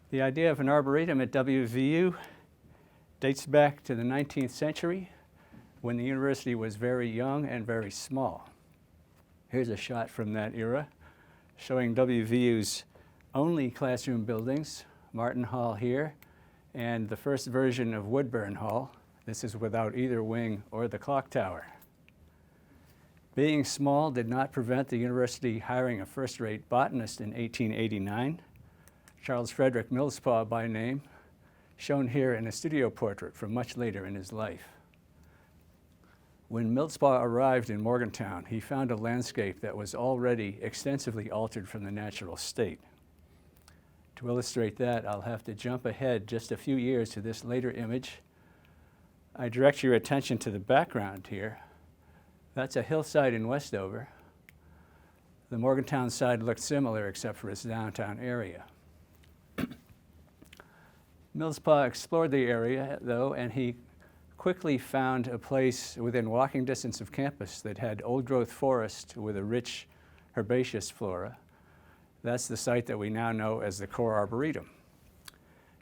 The idea of an arboretum at WVU dates back to the 19th century when the university was very young and very small. Here's a shot from that era showing WVU's only classroom buildings, Martin Hall here, and the first version of Woodburn Hall. This is without either wing or the clock tower. Being small did not prevent the university hiring a first-rate botanist in 1889, Charles Frederick Millspaugh by name, shown here in a studio portrait from much later in his life. When Millspaugh arrived in Morgantown, he found a landscape that was already extensively altered from the natural state. To illustrate that, I'll have to jump ahead just a few years to this later image. I direct your attention to the background here. That's a hillside in Westover. The Morgantown side looked similar except for its downtown area. Millspaugh explored the area, though, and he quickly found a place within walking distance of campus that had old-growth forest with a rich herbaceous flora. That's the site that we now know as the Core Arboretum.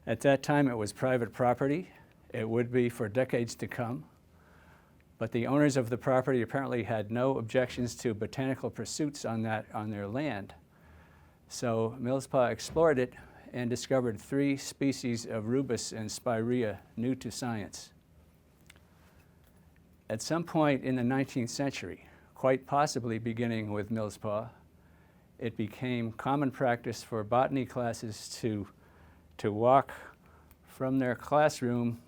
At that time, it was private property. It would be for decades to come. But the owners of the property apparently had no objections to botanical pursuits on their land. So Millspaugh explored it and discovered 3 species of rubus and spirea new to science. At some point in the 19th century, quite possibly beginning with Millspaugh, it became common practice for botany classes to walk from their classroom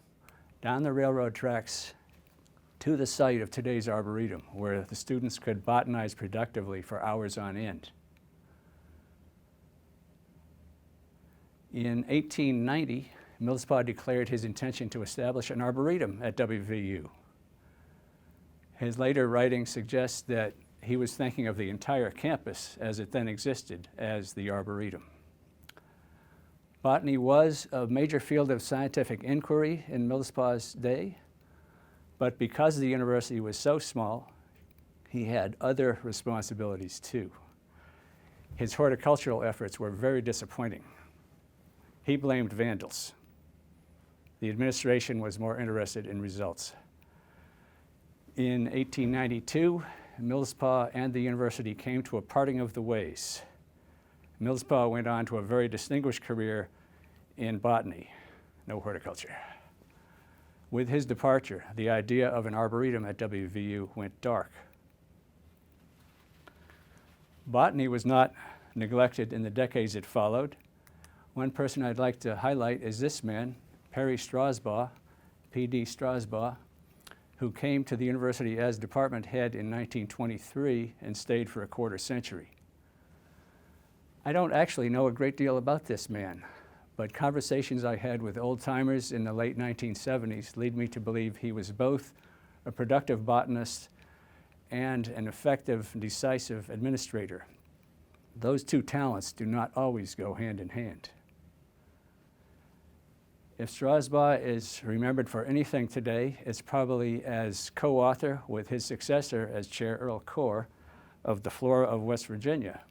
down the railroad tracks to the site of today's Arboretum, where the students could botanize productively for hours on end. In 1890, Millspaugh declared his intention to establish an arboretum at WVU. His later writing suggests that he was thinking of the entire campus as it then existed as the Arboretum. Botany was a major field of scientific inquiry in Millspaugh's day, but because the university was so small, he had other responsibilities too. His horticultural efforts were very disappointing. He blamed vandals. The administration was more interested in results. In 1892, Millspaugh and the university came to a parting of the ways. Millspaugh went on to a very distinguished career in botany, no horticulture. With his departure, the idea of an arboretum at WVU went dark. Botany was not neglected in the decades that followed. One person I'd like to highlight is this man, Perry Strasbaugh, P.D. Strasbaugh, who came to the university as department head in 1923 and stayed for a quarter century. I don't actually know a great deal about this man, but conversations I had with old-timers in the late 1970s lead me to believe he was both a productive botanist and an effective, decisive administrator. Those two talents do not always go hand in hand. If Strasbaugh is remembered for anything today, it's probably as co-author with his successor as Chair Earl Core of the Flora of West Virginia.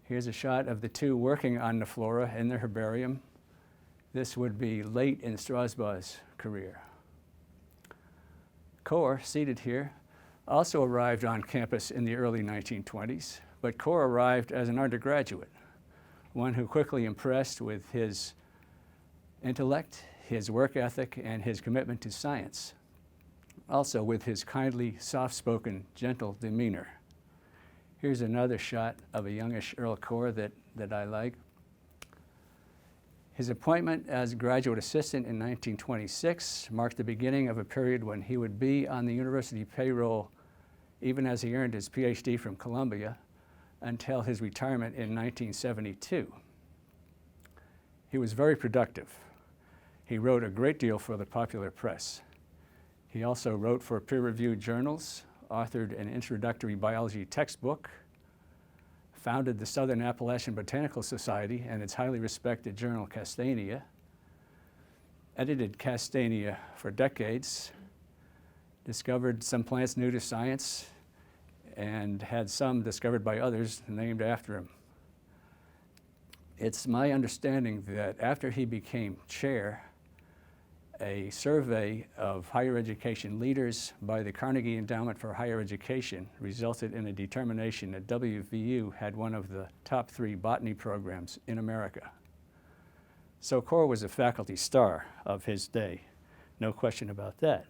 Here's a shot of the two working on the flora in the herbarium. This would be late in Strasbaugh's career. Core, seated here, also arrived on campus in the early 1920s, but Core arrived as an undergraduate, one who quickly impressed with his intellect, his work ethic, and his commitment to science, also with his kindly, soft-spoken, gentle demeanor. Here's another shot of a youngish Earl Core that I like. His appointment as graduate assistant in 1926 marked the beginning of a period when he would be on the university payroll even as he earned his PhD from Columbia until his retirement in 1972. He was very productive. He wrote a great deal for the popular press. He also wrote for peer-reviewed journals, authored an introductory biology textbook, founded the Southern Appalachian Botanical Society and its highly respected journal Castania, edited Castania for decades, discovered some plants new to science, and had some discovered by others named after him. It's my understanding that after he became chair, a survey of higher education leaders by the Carnegie Endowment for Higher Education resulted in a determination that WVU had one of the top 3 botany programs in America. So Core was a faculty star of his day, no question about that.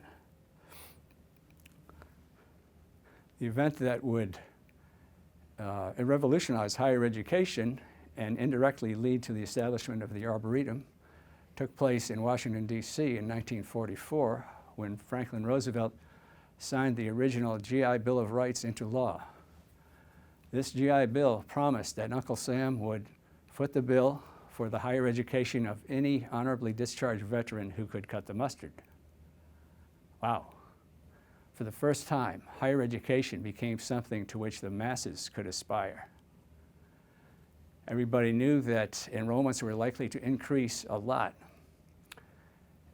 The event that would revolutionize higher education and indirectly lead to the establishment of the Arboretum took place in Washington, D.C. in 1944 when Franklin Roosevelt signed the original GI Bill of Rights into law. This GI Bill promised that Uncle Sam would foot the bill for the higher education of any honorably discharged veteran who could cut the mustard. Wow. For the first time, higher education became something to which the masses could aspire. Everybody knew that enrollments were likely to increase a lot,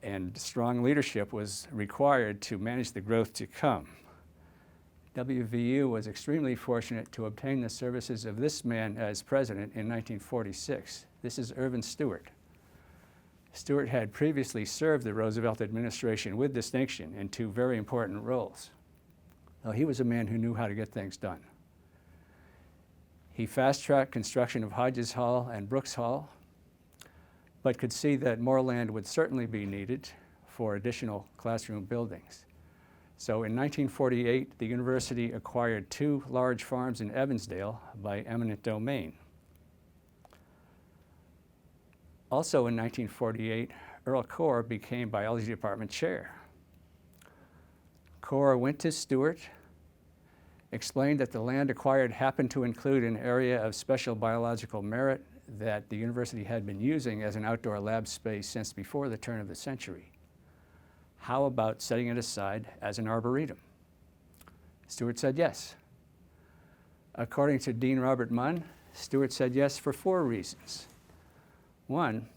and strong leadership was required to manage the growth to come. WVU was extremely fortunate to obtain the services of this man as president in 1946. This is Irvin Stewart. Stewart had previously served the Roosevelt administration with distinction in 2 very important roles. Well, he was a man who knew how to get things done. He fast-tracked construction of Hodges Hall and Brooks Hall, but could see that more land would certainly be needed for additional classroom buildings. So in 1948, the university acquired 2 large farms in Evansdale by eminent domain. Also in 1948, Earl Core became biology department chair. Core went to Stewart, explained that the land acquired happened to include an area of special biological merit that the university had been using as an outdoor lab space since before the turn of the century. How about setting it aside as an arboretum? Stewart said yes. According to Dean Robert Munn, Stewart said yes for 4 reasons. 1,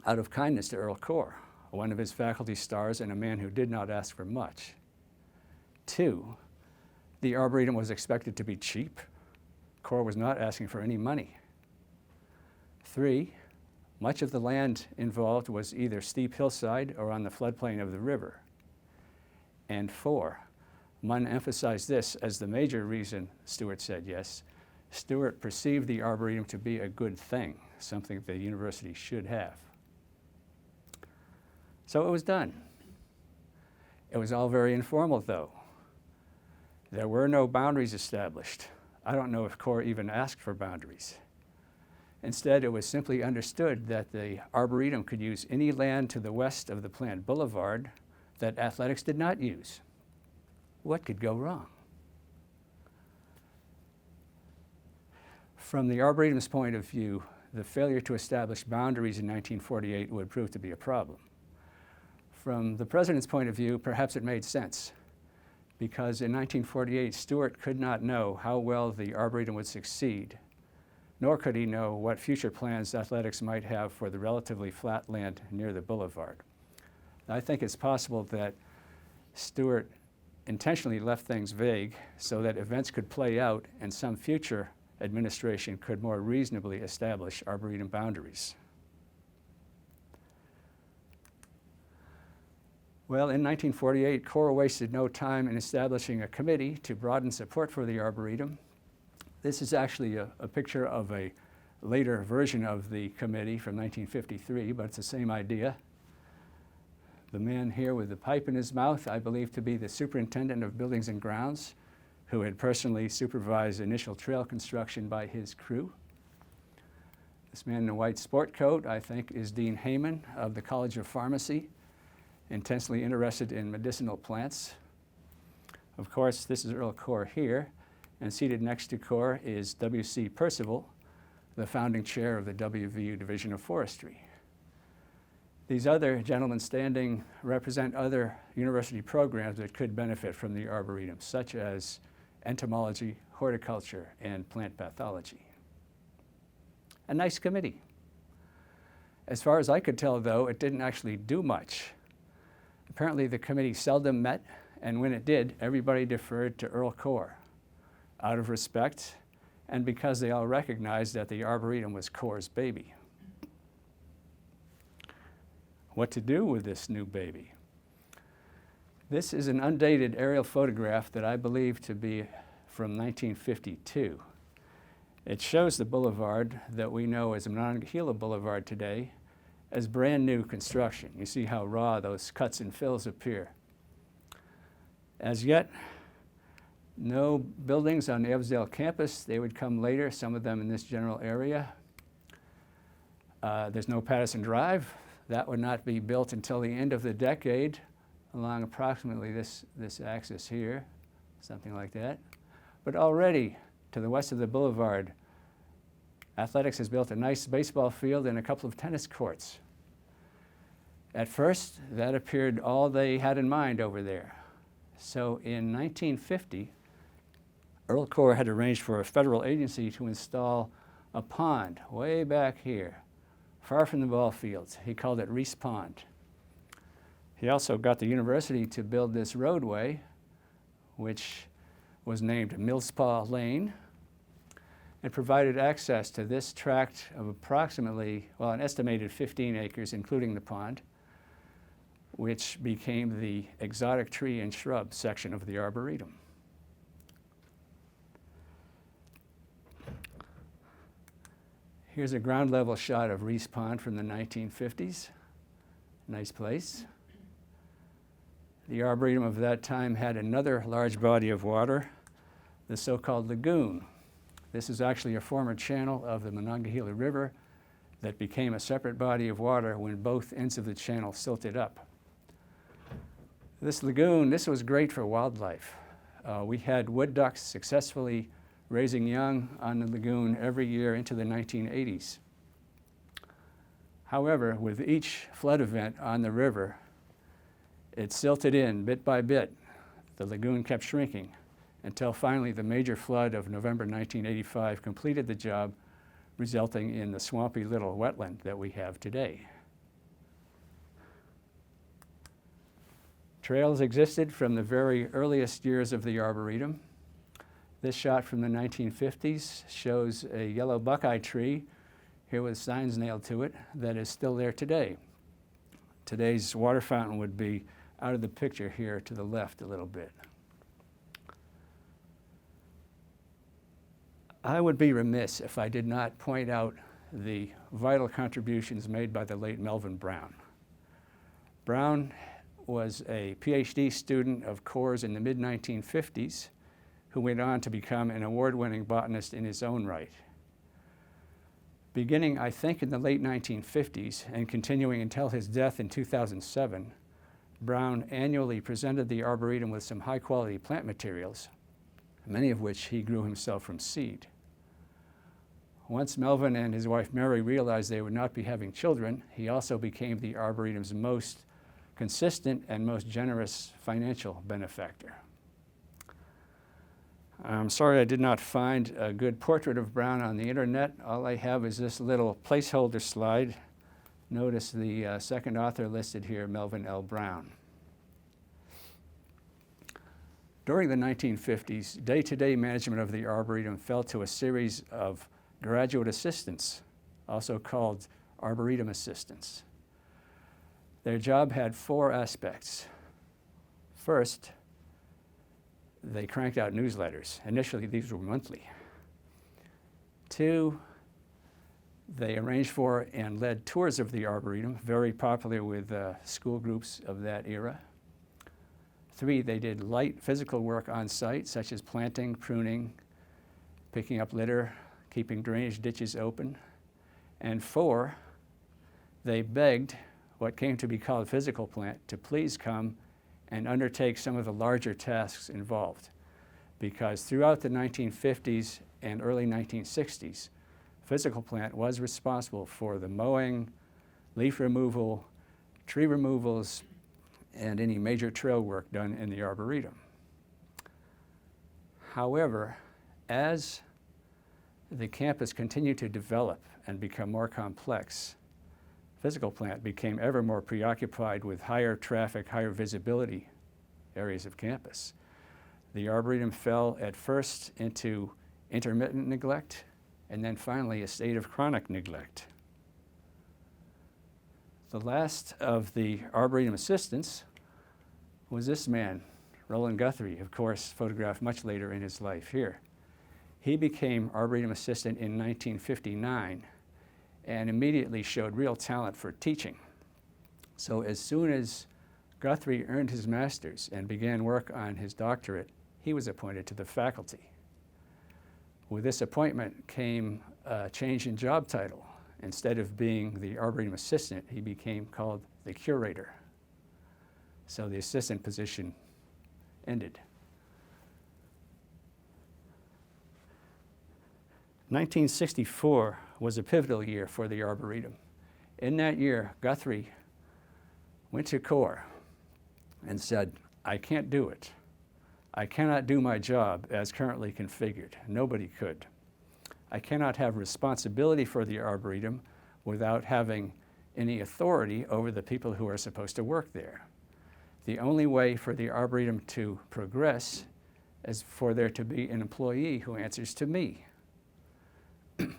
out of kindness to Earl Core, one of his faculty stars and a man who did not ask for much. 2, the Arboretum was expected to be cheap. Core was not asking for any money. 3, much of the land involved was either steep hillside or on the floodplain of the river. And 4, Munn emphasized this as the major reason Stewart said yes. Stewart perceived the Arboretum to be a good thing, something the university should have. So it was done. It was all very informal, though. There were no boundaries established. I don't know if Core even asked for boundaries. Instead, it was simply understood that the Arboretum could use any land to the west of the Plant Boulevard that athletics did not use. What could go wrong? From the Arboretum's point of view, the failure to establish boundaries in 1948 would prove to be a problem. From the president's point of view, perhaps it made sense, because in 1948, Stewart could not know how well the Arboretum would succeed, nor could he know what future plans athletics might have for the relatively flat land near the boulevard. I think it's possible that Stewart intentionally left things vague so that events could play out and some future administration could more reasonably establish Arboretum boundaries. Well, in 1948, Core wasted no time in establishing a committee to broaden support for the Arboretum. This is actually a picture of a later version of the committee from 1953, but it's the same idea. The man here with the pipe in his mouth, I believe to be the superintendent of buildings and grounds, who had personally supervised initial trail construction by his crew. This man in a white sport coat, I think, is Dean Heyman of the College of Pharmacy, intensely interested in medicinal plants. Of course, this is Earl Core here, and seated next to Core is W.C. Percival, the founding chair of the WVU Division of Forestry. These other gentlemen standing represent other university programs that could benefit from the Arboretum, such as entomology, horticulture, and plant pathology. A nice committee. As far as I could tell, though, it didn't actually do much. Apparently, the committee seldom met, and when it did, everybody deferred to Earl Core, out of respect and because they all recognized that the Arboretum was Core's baby. what to do with this new baby. This is an undated aerial photograph that I believe to be from 1952. It shows the boulevard that we know as Monongahela Boulevard today as brand new construction. You see how raw those cuts and fills appear. As yet, no buildings on the Evansdale campus. They would come later, some of them in this general area. There's no Patterson Drive. That would not be built until the end of the decade, along approximately this axis here, something like that. But already, to the west of the boulevard, athletics has built a nice baseball field and a couple of tennis courts. At first, that appeared all they had in mind over there. So in 1950, Earl Corps had arranged for a federal agency to install a pond way back here, far from the ball fields. He called it Reese Pond. He also got the university to build this roadway, which was named Millspaw Lane, and provided access to this tract of approximately, well, an estimated 15 acres, including the pond, which became the exotic tree and shrub section of the Arboretum. Here's a ground level shot of Reese Pond from the 1950s. Nice place. The Arboretum of that time had another large body of water, the so-called lagoon. This is actually a former channel of the Monongahela River that became a separate body of water when both ends of the channel silted up. This lagoon, this was great for wildlife. We had wood ducks successfully raising young on the lagoon every year into the 1980s. However, with each flood event on the river, it silted in bit by bit. The lagoon kept shrinking until finally the major flood of November 1985 completed the job, resulting in the swampy little wetland that we have today. Trails existed from the very earliest years of the Arboretum. This shot from the 1950s shows a yellow buckeye tree, here with signs nailed to it, that is still there today. Today's water fountain would be out of the picture here to the left a little bit. I would be remiss if I did not point out the vital contributions made by the late Melvin Brown. Brown was a PhD student of Core's in the mid-1950s, who went on to become an award-winning botanist in his own right. Beginning, I think, in the late 1950s and continuing until his death in 2007, Brown annually presented the Arboretum with some high-quality plant materials, many of which he grew himself from seed. Once Melvin and his wife Mary realized they would not be having children, he also became the Arboretum's most consistent and most generous financial benefactor. I'm sorry I did not find a good portrait of Brown on the internet. All I have is this little placeholder slide. Notice the second author listed here, Melvin L. Brown. During the 1950s, day-to-day management of the Arboretum fell to a series of graduate assistants, also called Arboretum assistants. Their job had four aspects. First, they cranked out newsletters. Initially, these were monthly. Two, they arranged for and led tours of the Arboretum, very popular with school groups of that era. Three, they did light physical work on site, such as planting, pruning, picking up litter, keeping drainage ditches open. And four, they begged what came to be called physical plant to please come and undertake some of the larger tasks involved. Because throughout the 1950s and early 1960s, physical plant was responsible for the mowing, leaf removal, tree removals, and any major trail work done in the Arboretum. However, as the campus continued to develop and become more complex, physical plant became ever more preoccupied with higher traffic, higher visibility areas of campus. The Arboretum fell at first into intermittent neglect, and then finally a state of chronic neglect. The last of the Arboretum assistants was this man, Roland Guthrie, of course, photographed much later in his life here. He became Arboretum assistant in 1959 and immediately showed real talent for teaching. So as soon as Guthrie earned his master's and began work on his doctorate, he was appointed to the faculty. With this appointment came a change in job title. Instead of being the Arboretum assistant, he became called the curator. So the assistant position ended. 1964 was a pivotal year for the Arboretum. In that year, Guthrie went to Core and said, I can't do it. I cannot do my job as currently configured. Nobody could. I cannot have responsibility for the Arboretum without having any authority over the people who are supposed to work there. The only way for the Arboretum to progress is for there to be an employee who answers to me.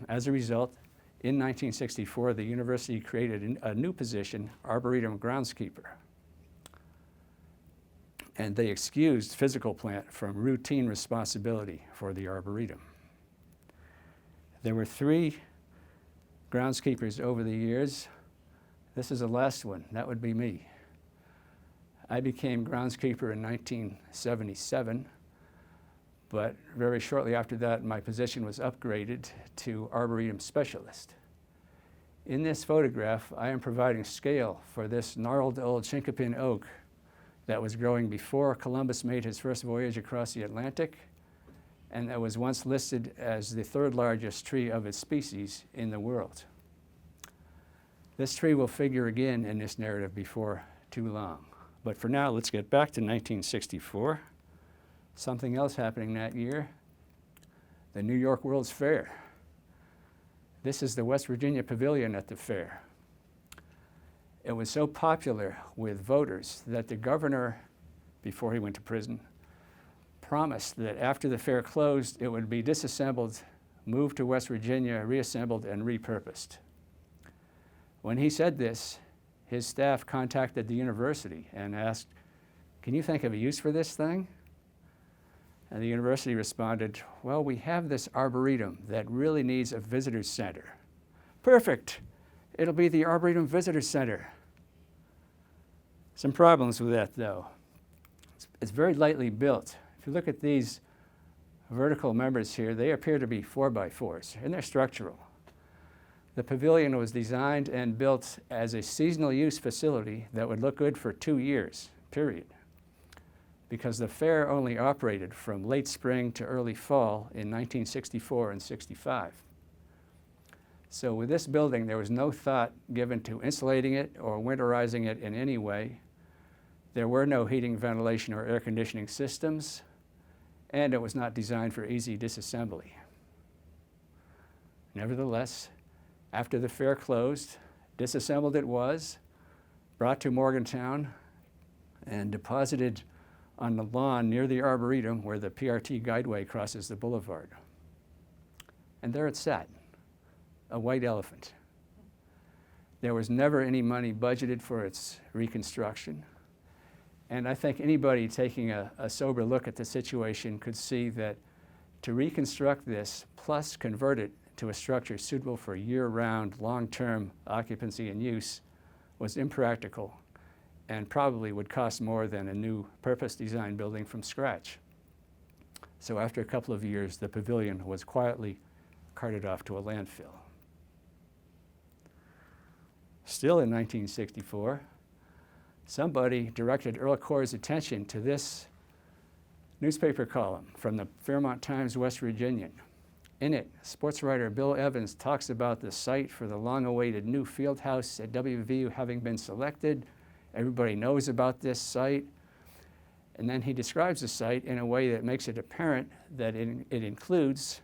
As a result, in 1964, the university created a new position, Arboretum groundskeeper. And they excused physical plant from routine responsibility for the Arboretum. There were 3 groundskeepers over the years. This is the last one. That would be me. I became groundskeeper in 1977, but very shortly after that, my position was upgraded to Arboretum specialist. In this photograph, I am providing scale for this gnarled old chinkapin oak that was growing before Columbus made his first voyage across the Atlantic, and that was once listed as the 3rd largest tree of its species in the world. This tree will figure again in this narrative before too long. But for now, let's get back to 1964. Something else happening that year, the New York World's Fair. This is the West Virginia Pavilion at the fair. It was so popular with voters that the governor, before he went to prison, promised that after the fair closed, it would be disassembled, moved to West Virginia, reassembled, and repurposed. When he said this, his staff contacted the university and asked, can you think of a use for this thing? And the university responded, well, we have this arboretum that really needs a visitor center. Perfect. It'll be the Arboretum Visitor Center. Some problems with that, though. It's very lightly built. If you look at these vertical members here, they appear to be 4x4s, and they're structural. The pavilion was designed and built as a seasonal use facility that would look good for 2 years, period, because the fair only operated from late spring to early fall in 1964 and 65. So with this building, there was no thought given to insulating it or winterizing it in any way. There were no heating, ventilation, or air conditioning systems, and it was not designed for easy disassembly. Nevertheless, after the fair closed, disassembled it was, brought to Morgantown, and deposited on the lawn near the Arboretum where the PRT guideway crosses the boulevard. And there it sat, a white elephant. There was never any money budgeted for its reconstruction. And I think anybody taking a sober look at the situation could see that to reconstruct this, plus convert it to a structure suitable for year-round, long-term occupancy and use, was impractical and probably would cost more than a new purpose-designed building from scratch. So after a couple of years, the pavilion was quietly carted off to a landfill. Still in 1964, somebody directed Earl Core's attention to this newspaper column from the Fairmont Times, West Virginian. In it, sports writer Bill Evans talks about the site for the long-awaited new field house at WVU having been selected. Everybody knows about this site. And then he describes the site in a way that makes it apparent that it includes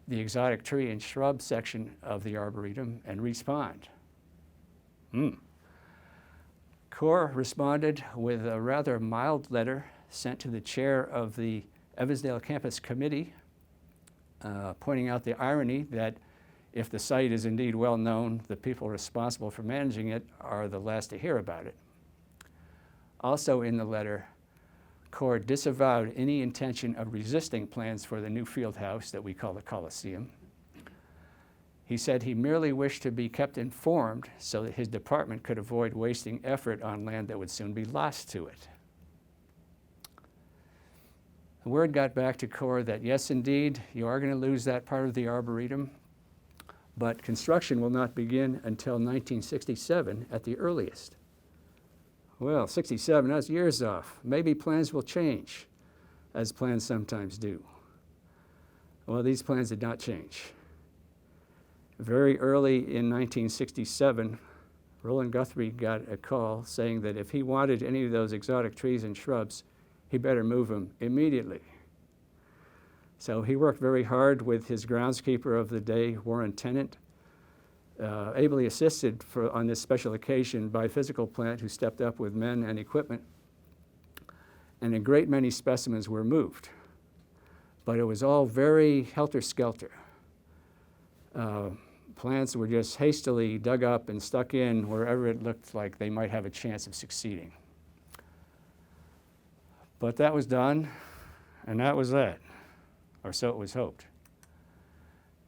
the exotic tree and shrub section of the Arboretum and respond. Core responded with a rather mild letter sent to the chair of the Evansdale Campus Committee, pointing out the irony that if the site is indeed well known, the people responsible for managing it are the last to hear about it. Also in the letter, Core disavowed any intention of resisting plans for the new field house that we call the Coliseum. He said he merely wished to be kept informed so that his department could avoid wasting effort on land that would soon be lost to it. The word got back to Core that yes, indeed, you are going to lose that part of the Arboretum, but construction will not begin until 1967 at the earliest. Well, 67, that's years off. Maybe plans will change, as plans sometimes do. Well, these plans did not change. Very early in 1967, Roland Guthrie got a call saying that if he wanted any of those exotic trees and shrubs, he better move them immediately. So he worked very hard with his groundskeeper of the day, Warren Tennant, ably assisted on this special occasion by physical plant who stepped up with men and equipment, and a great many specimens were moved. But it was all very helter-skelter. Plants were just hastily dug up and stuck in wherever it looked like they might have a chance of succeeding. But that was done, and that was that, or so it was hoped.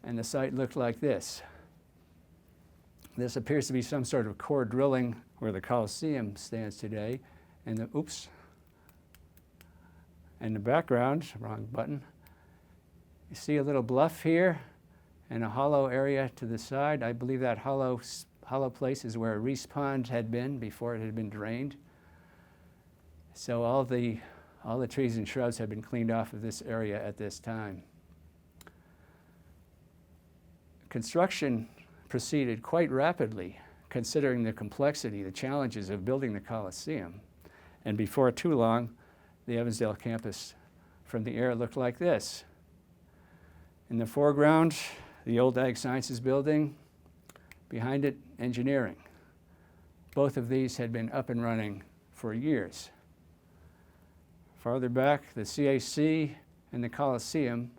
And the site looked like this. This appears to be some sort of core drilling where the Coliseum stands today. And the, in the background, wrong button, you see a little bluff here and a hollow area to the side. I believe that hollow place is where a Reese Pond had been before it had been drained. So all the trees and shrubs have been cleaned off of this area at this time. Construction proceeded quite rapidly, considering the complexity, the challenges of building the Coliseum. And before too long, the Evansdale campus from the air looked like this. In the foreground, the old Ag Sciences building, behind it, engineering. Both of these had been up and running for years. Farther back, the CAC and the Coliseum,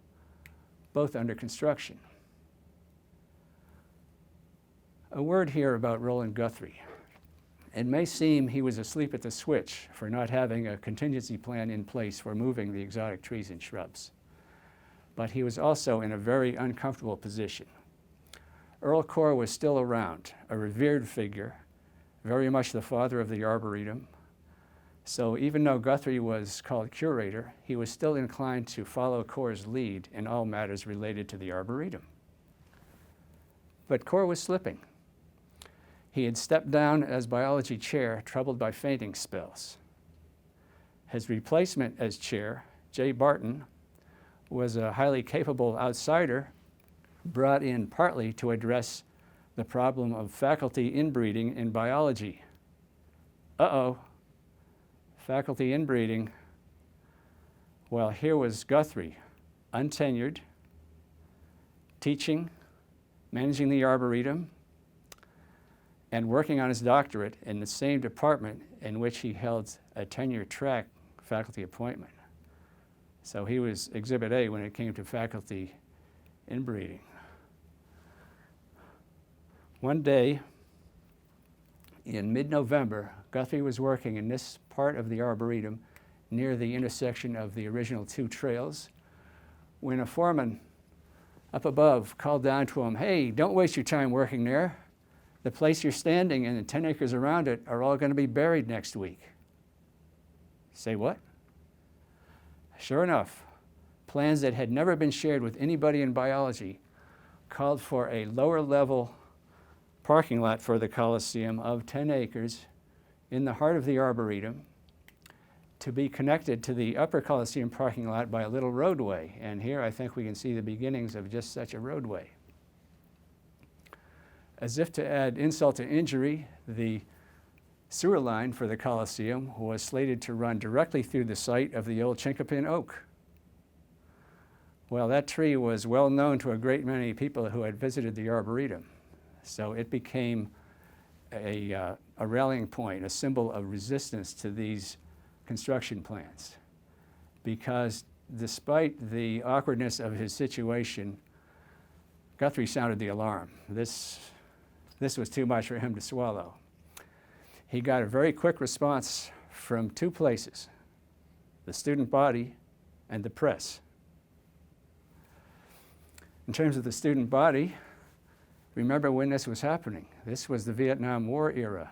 both under construction. A word here about Roland Guthrie. It may seem he was asleep at the switch for not having a contingency plan in place for moving the exotic trees and shrubs. But he was also in a very uncomfortable position. Earl Core was still around, a revered figure, very much the father of the Arboretum. So even though Guthrie was called curator, he was still inclined to follow Core's lead in all matters related to the Arboretum. But Core was slipping. He had stepped down as biology chair, troubled by fainting spells. His replacement as chair, Jay Barton, was a highly capable outsider brought in partly to address the problem of faculty inbreeding in biology. Uh-oh, faculty inbreeding. Well, here was Guthrie, untenured, teaching, managing the Arboretum, and working on his doctorate in the same department in which he held a tenure-track faculty appointment. So he was Exhibit A when it came to faculty inbreeding. One day in mid-November, Guthrie was working in this part of the Arboretum near the intersection of the original two trails when a foreman up above called down to him, "Hey, don't waste your time working there. The place you're standing in and 10 acres around it are all going to be buried next week." Say what? Sure enough, plans that had never been shared with anybody in biology called for a lower level parking lot for the Coliseum of 10 acres in the heart of the Arboretum to be connected to the upper Coliseum parking lot by a little roadway. And here I think we can see the beginnings of just such a roadway. As if to add insult to injury, the sewer line for the Coliseum was slated to run directly through the site of the old chinkapin oak. Well, that tree was well known to a great many people who had visited the Arboretum. So it became a rallying point, a symbol of resistance to these construction plans. Because despite the awkwardness of his situation, Guthrie sounded the alarm. This was too much for him to swallow. He got a very quick response from two places, the student body and the press. In terms of the student body, remember when this was happening. This was the Vietnam War era,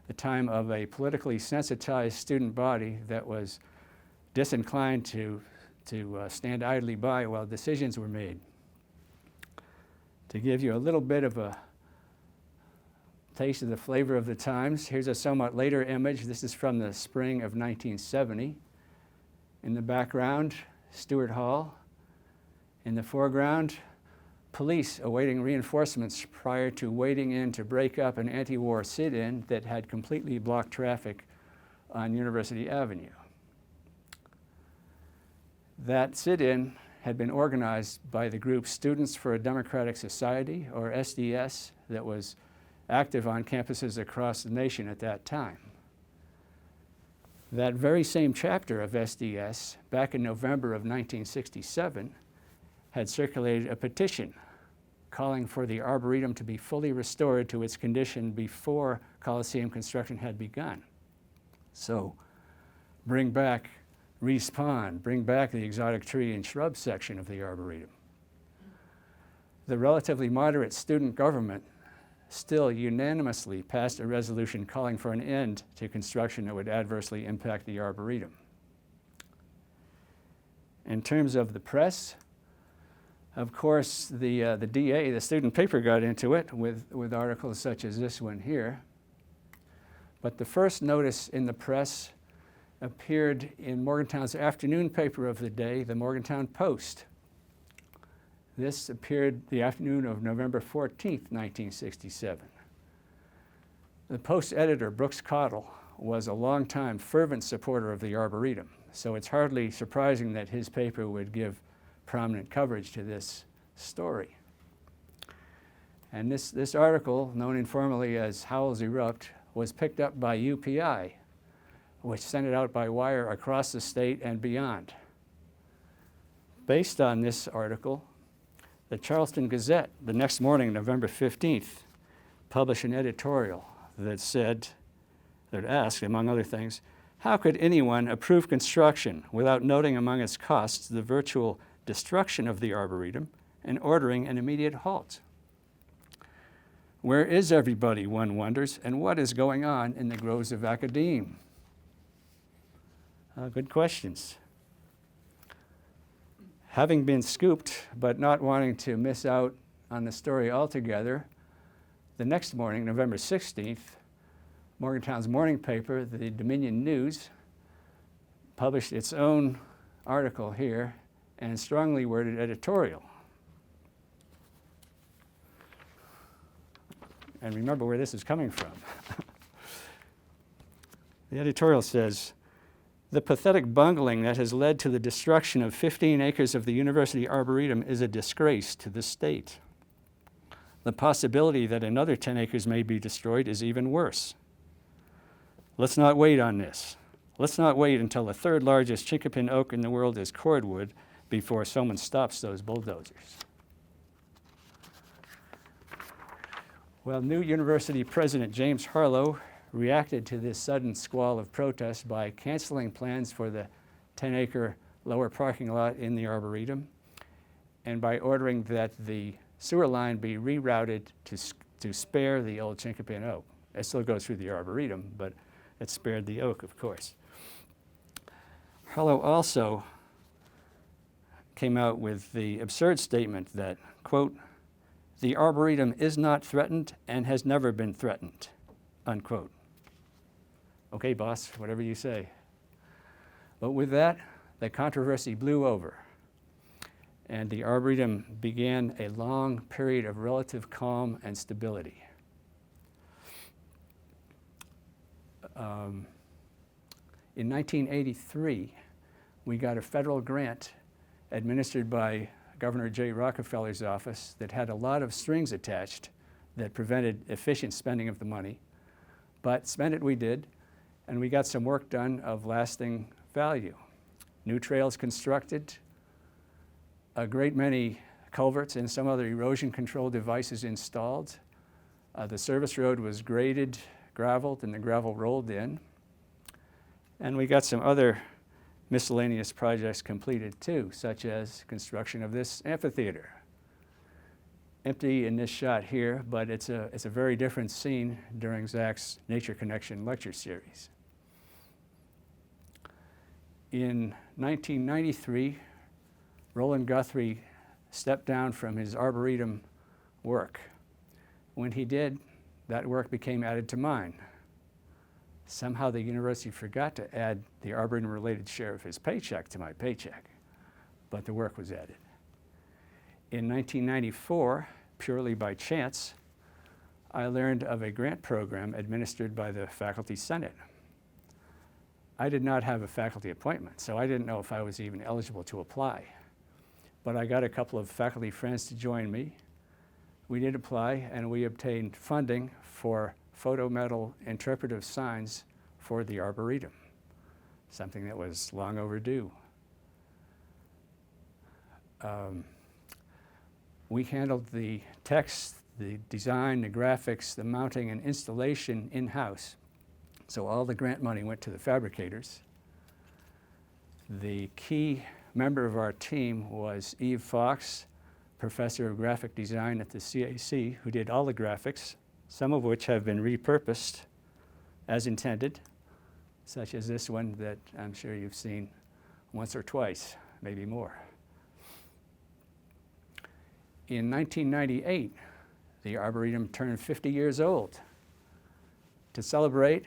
the time of a politically sensitized student body that was disinclined to stand idly by while decisions were made. To give you a little bit of a taste of the flavor of the times, here's a somewhat later image. This is from the spring of 1970. In the background, Stewart Hall. In the foreground, police awaiting reinforcements prior to wading in to break up an anti-war sit-in that had completely blocked traffic on University Avenue. That sit-in had been organized by the group Students for a Democratic Society, or SDS, that was active on campuses across the nation at that time. That very same chapter of SDS, back in November of 1967, had circulated a petition calling for the Arboretum to be fully restored to its condition before Coliseum construction had begun. So bring back, respawn, bring back the exotic tree and shrub section of the Arboretum. The relatively moderate student government still unanimously passed a resolution calling for an end to construction that would adversely impact the Arboretum. In terms of the press, of course, the DA, the student paper, got into it with articles such as this one here. But the first notice in the press appeared in Morgantown's afternoon paper of the day, the Morgantown Post. This appeared the afternoon of November 14th, 1967. The Post editor, Brooks Cottle, was a longtime fervent supporter of the Arboretum, so it's hardly surprising that his paper would give prominent coverage to this story. And this article, known informally as Howls Erupt, was picked up by UPI, which sent it out by wire across the state and beyond. Based on this article, the Charleston Gazette, the next morning, November 15th, published an editorial that asked, among other things, how could anyone approve construction without noting among its costs the virtual destruction of the Arboretum and ordering an immediate halt? Where is everybody, one wonders, and what is going on in the groves of academe? Good questions. Having been scooped, but not wanting to miss out on the story altogether, the next morning, November 16th, Morgantown's morning paper, the Dominion News, published its own article here and strongly worded editorial. And remember where this is coming from. The editorial says, the pathetic bungling that has led to the destruction of 15 acres of the University Arboretum is a disgrace to the state. The possibility that another 10 acres may be destroyed is even worse. Let's not wait on this. Let's not wait until the third largest chinkapin oak in the world is cordwood before someone stops those bulldozers. Well, new university president James Harlow reacted to this sudden squall of protest by canceling plans for the 10-acre lower parking lot in the Arboretum and by ordering that the sewer line be rerouted to spare the old chinkapin oak. It still goes through the Arboretum, but it spared the oak, of course. Harlow also came out with the absurd statement that, quote, the Arboretum is not threatened and has never been threatened, unquote. Okay, boss, whatever you say. But with that, the controversy blew over, and the Arboretum began a long period of relative calm and stability. In 1983, we got a federal grant administered by Governor Jay Rockefeller's office that had a lot of strings attached that prevented efficient spending of the money. But spend it we did, and we got some work done of lasting value. New trails constructed, a great many culverts and some other erosion control devices installed. The service road was graded, graveled, and the gravel rolled in. And we got some other miscellaneous projects completed too, such as construction of this amphitheater. Empty in this shot here, but it's a very different scene during Zach's Nature Connection lecture series. In 1993, Roland Guthrie stepped down from his Arboretum work. When he did, that work became added to mine. Somehow the university forgot to add the Arboretum-related share of his paycheck to my paycheck, but the work was added. In 1994, purely by chance, I learned of a grant program administered by the Faculty Senate. I did not have a faculty appointment, so I didn't know if I was even eligible to apply. But I got a couple of faculty friends to join me. We did apply, and we obtained funding for photometal interpretive signs for the Arboretum, something that was long overdue. We handled the text, the design, the graphics, the mounting, and installation in-house. So all the grant money went to the fabricators. The key member of our team was Eve Fox, professor of graphic design at the CAC, who did all the graphics, some of which have been repurposed as intended, such as this one that I'm sure you've seen once or twice, maybe more. In 1998, the Arboretum turned 50 years old. To celebrate,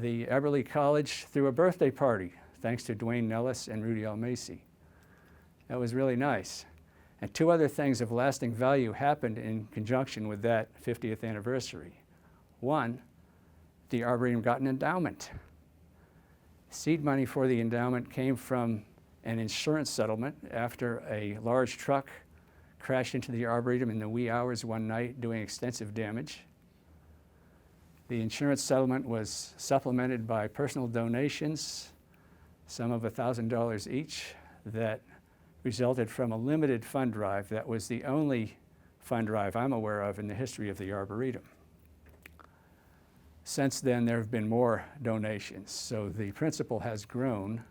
the Eberly College threw a birthday party, thanks to Dwayne Nellis and Rudy L. Macy. That was really nice. And two other things of lasting value happened in conjunction with that 50th anniversary. One, the Arboretum got an endowment. Seed money for the endowment came from an insurance settlement after a large truck crashed into the Arboretum in the wee hours one night, doing extensive damage. The insurance settlement was supplemented by personal donations, some of $1,000 each, that resulted from a limited fund drive that was the only fund drive I'm aware of in the history of the Arboretum. Since then, there have been more donations, so the principal has grown.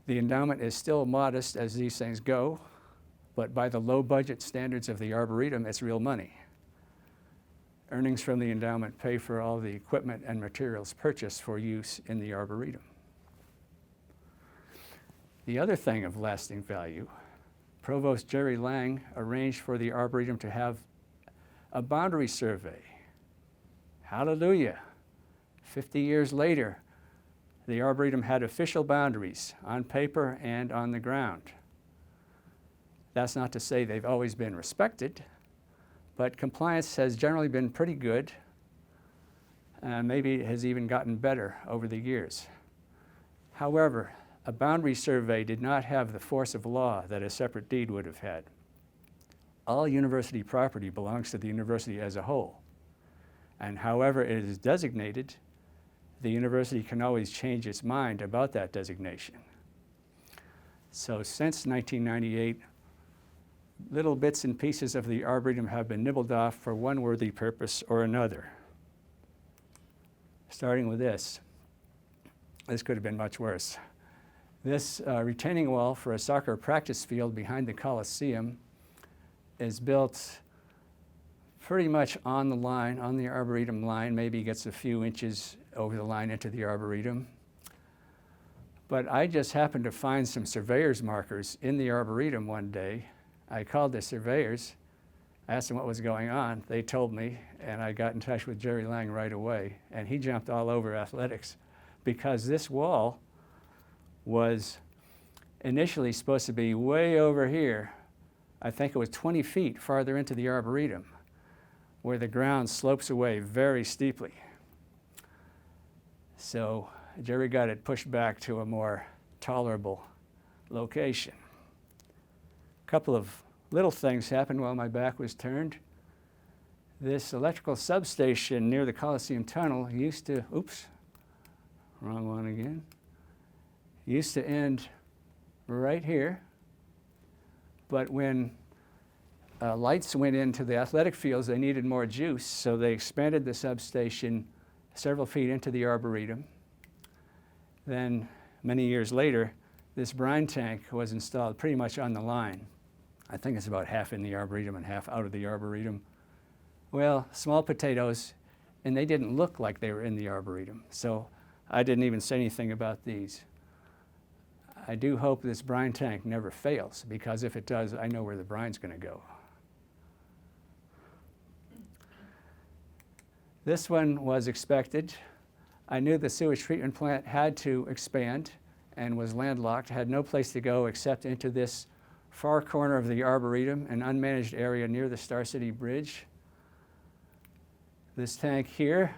The endowment is still modest as these things go, but by the low budget standards of the Arboretum, it's real money. Earnings from the endowment pay for all the equipment and materials purchased for use in the Arboretum. The other thing of lasting value, Provost Jerry Lang arranged for the Arboretum to have a boundary survey. Hallelujah. 50 years later, the Arboretum had official boundaries on paper and on the ground. That's not to say they've always been respected, but compliance has generally been pretty good, and maybe it has even gotten better over the years. However, a boundary survey did not have the force of law that a separate deed would have had. All university property belongs to the university as a whole, and however it is designated, the university can always change its mind about that designation. So since 1998, little bits and pieces of the Arboretum have been nibbled off for one worthy purpose or another. Starting with this. This could have been much worse. This retaining wall for a soccer practice field behind the Coliseum is built pretty much on the line, on the Arboretum line, maybe gets a few inches over the line into the Arboretum. But I just happened to find some surveyor's markers in the Arboretum one day. I called the surveyors, asked them what was going on. They told me, and I got in touch with Jerry Lang right away, and he jumped all over athletics because this wall was initially supposed to be way over here. I think it was 20 feet farther into the Arboretum, where the ground slopes away very steeply. So Jerry got it pushed back to a more tolerable location. A couple of little things happened while my back was turned. This electrical substation near the Coliseum Tunnel used to, oops, wrong one again, used to end right here. But when lights went into the athletic fields, they needed more juice, so they expanded the substation several feet into the Arboretum. Then, many years later, this brine tank was installed pretty much on the line. I think it's about half in the Arboretum and half out of the Arboretum. Well, small potatoes, and they didn't look like they were in the Arboretum, so I didn't even say anything about these. I do hope this brine tank never fails, because if it does, I know where the brine's going to go. This one was expected. I knew the sewage treatment plant had to expand and was landlocked, had no place to go except into this far corner of the Arboretum, an unmanaged area near the Star City Bridge. This tank here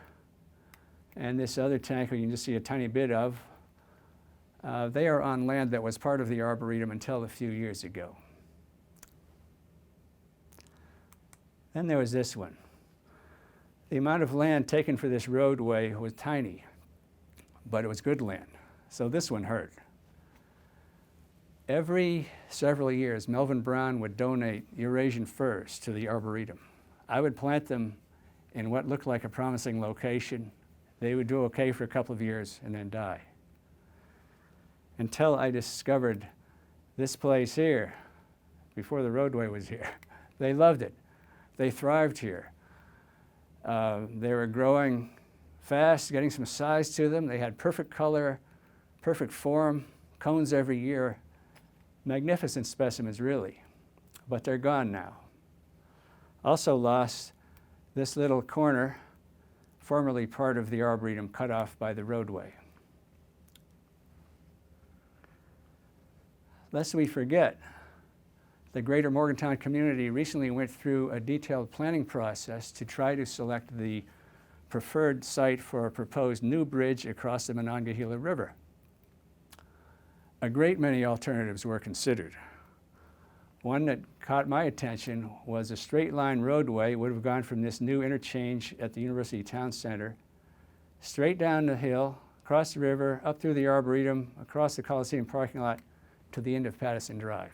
and this other tank you can just see a tiny bit of, they are on land that was part of the Arboretum until a few years ago. Then there was this one. The amount of land taken for this roadway was tiny, but it was good land, so this one hurt. Every several years, Melvin Brown would donate Eurasian firs to the Arboretum. I would plant them in what looked like a promising location. They would do okay for a couple of years and then die. Until I discovered this place here, before the roadway was here. They loved it. They thrived here. They were growing fast, getting some size to them. They had perfect color, perfect form, cones every year. Magnificent specimens, really. But they're gone now. Also lost this little corner, formerly part of the Arboretum, cut off by the roadway. Lest we forget, the greater Morgantown community recently went through a detailed planning process to try to select the preferred site for a proposed new bridge across the Monongahela River. A great many alternatives were considered. One that caught my attention was a straight line roadway would have gone from this new interchange at the University Town Center, straight down the hill, across the river, up through the Arboretum, across the Coliseum parking lot, to the end of Patterson Drive.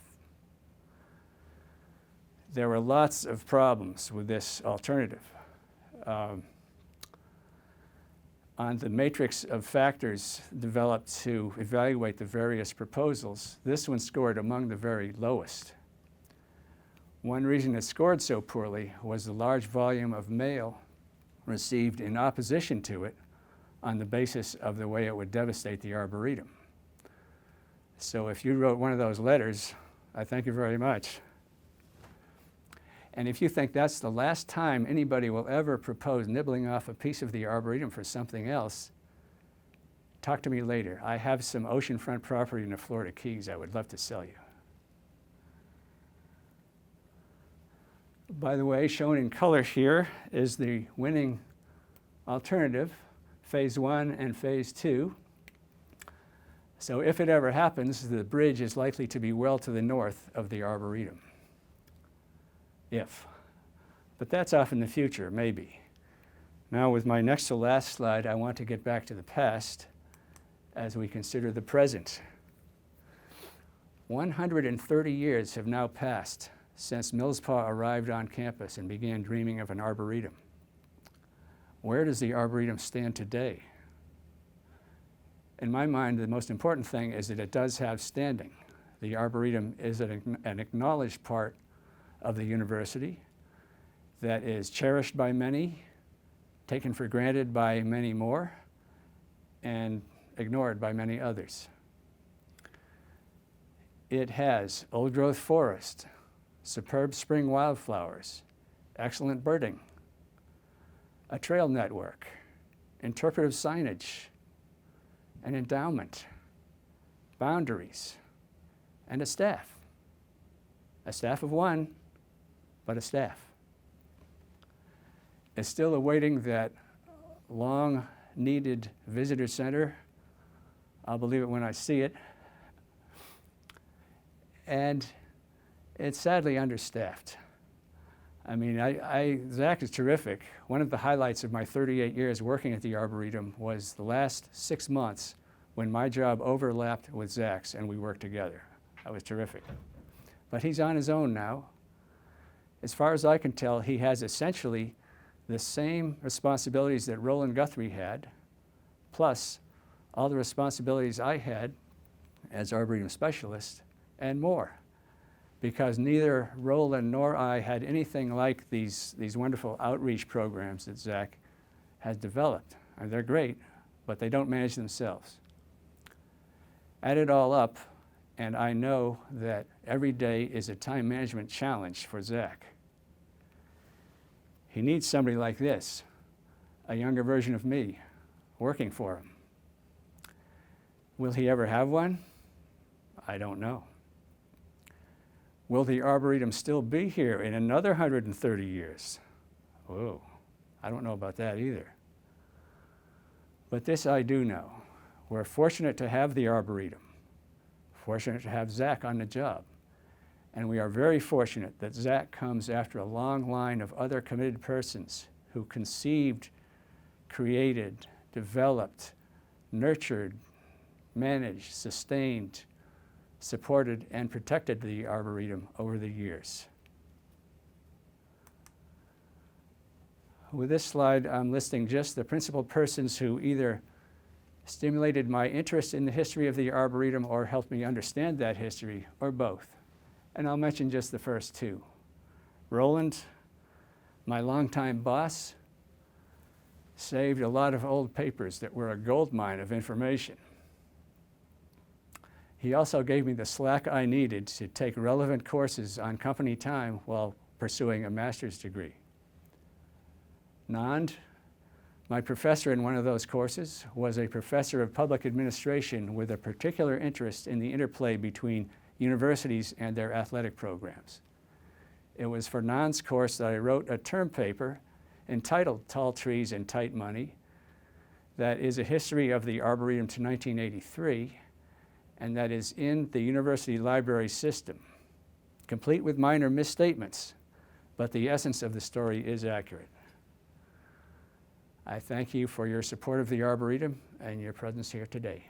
There were lots of problems with this alternative. On the matrix of factors developed to evaluate the various proposals, this one scored among the very lowest. One reason it scored so poorly was the large volume of mail received in opposition to it on the basis of the way it would devastate the Arboretum. So if you wrote one of those letters, I thank you very much. And if you think that's the last time anybody will ever propose nibbling off a piece of the Arboretum for something else, talk to me later. I have some oceanfront property in the Florida Keys I would love to sell you. By the way, shown in color here is the winning alternative, Phase 1 and Phase 2. So if it ever happens, the bridge is likely to be well to the north of the Arboretum. If. But that's off in the future, maybe. Now with my next to last slide, I want to get back to the past as we consider the present. 130 years have now passed since Millspaugh arrived on campus and began dreaming of an Arboretum. Where does the Arboretum stand today? In my mind, the most important thing is that it does have standing. The Arboretum is an acknowledged part of the university that is cherished by many, taken for granted by many more, and ignored by many others. It has old-growth forest, superb spring wildflowers, excellent birding, a trail network, interpretive signage, an endowment, boundaries, and a staff. A staff of one, but a staff. It's still awaiting that long-needed visitor center. I'll believe it when I see it. And it's sadly understaffed. I mean, Zach is terrific. One of the highlights of my 38 years working at the Arboretum was the last 6 months when my job overlapped with Zach's and we worked together. That was terrific. But he's on his own now, As far as I can tell, he has essentially the same responsibilities that Roland Guthrie had, plus all the responsibilities I had as Arboretum specialist and more, because neither Roland nor I had anything like these wonderful outreach programs that Zach has developed. And they're great, but they don't manage themselves. Add it all up, and I know that every day is a time management challenge for Zach. He needs somebody like this, a younger version of me, working for him. Will he ever have one? I don't know. Will the Arboretum still be here in another 130 years? Oh, I don't know about that either. But this I do know. We're fortunate to have the Arboretum, fortunate to have Zach on the job. And we are very fortunate that Zach comes after a long line of other committed persons who conceived, created, developed, nurtured, managed, sustained, supported, and protected the Arboretum over the years. With this slide, I'm listing just the principal persons who either stimulated my interest in the history of the Arboretum or helped me understand that history, or both. And I'll mention just the first two. Roland, my longtime boss, saved a lot of old papers that were a goldmine of information. He also gave me the slack I needed to take relevant courses on company time while pursuing a master's degree. Nand, my professor in one of those courses, was a professor of public administration with a particular interest in the interplay between universities and their athletic programs. It was for Nand's course that I wrote a term paper entitled Tall Trees and Tight Money that is a history of the Arboretum to 1983, and that is in the university library system, complete with minor misstatements, but the essence of the story is accurate. I thank you for your support of the Arboretum and your presence here today.